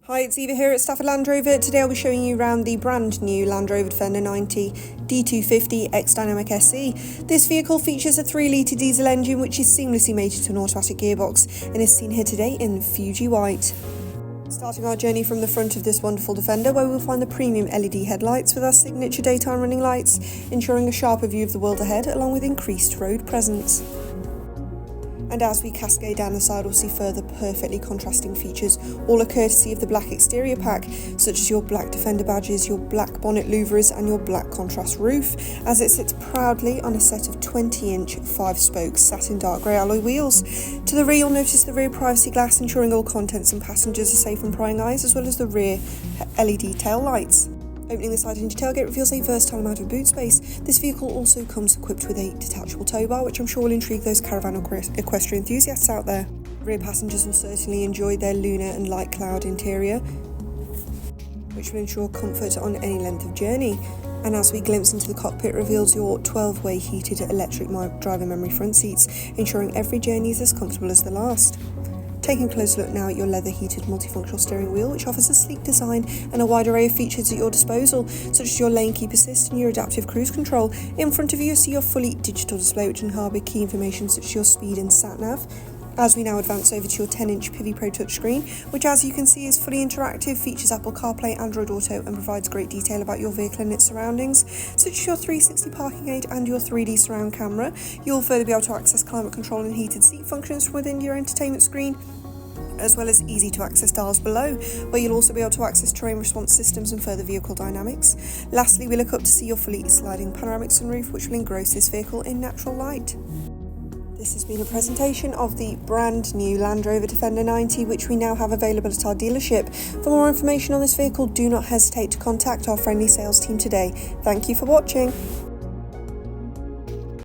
Hi, it's Eva here at Stafford Land Rover. Today I'll be showing you around the brand new Land Rover Defender 90 D250 X Dynamic SE. This vehicle features a 3-litre diesel engine which is seamlessly mated to an automatic gearbox and is seen here today in Fuji white. Starting our journey from the front of this wonderful Defender, where we'll find the premium LED headlights with our signature daytime running lights, ensuring a sharper view of the world ahead along with increased road presence. And as we cascade down the side, we'll see further perfectly contrasting features, all a courtesy of the black exterior pack, such as your black Defender badges, your black bonnet louvers and your black contrast roof, as it sits proudly on a set of 20-inch 5-spoke satin dark grey alloy wheels. To the rear, you'll notice the rear privacy glass, ensuring all contents and passengers are safe from prying eyes, as well as the rear LED tail lights. Opening the side hinge tailgate reveals a versatile amount of boot space. This vehicle also comes equipped with a detachable towbar, which I'm sure will intrigue those caravan or equestrian enthusiasts out there. Rear passengers will certainly enjoy their lunar and light cloud interior, which will ensure comfort on any length of journey. And as we glimpse into the cockpit, reveals your 12-way heated electric driver memory front seats, ensuring every journey is as comfortable as the last. Taking a closer look now at your leather-heated multifunctional steering wheel, which offers a sleek design and a wide array of features at your disposal, such as your lane keep assist and your adaptive cruise control. In front of you, see your fully digital display, which can harbour key information such as your speed and sat-nav. As we now advance over to your 10-inch Pivi Pro touchscreen, which as you can see is fully interactive, features Apple CarPlay, Android Auto and provides great detail about your vehicle and its surroundings, such as your 360 parking aid and your 3D surround camera. You'll further be able to access climate control and heated seat functions from within your entertainment screen, as well as easy to access dials below, where you'll also be able to access terrain response systems and further vehicle dynamics. Lastly, we look up to see your fully sliding panoramic sunroof, which will engross this vehicle in natural light. This has been a presentation of the brand new Land Rover Defender 90, which we now have available at our dealership. For more information on this vehicle, do not hesitate to contact our friendly sales team today. Thank you for watching.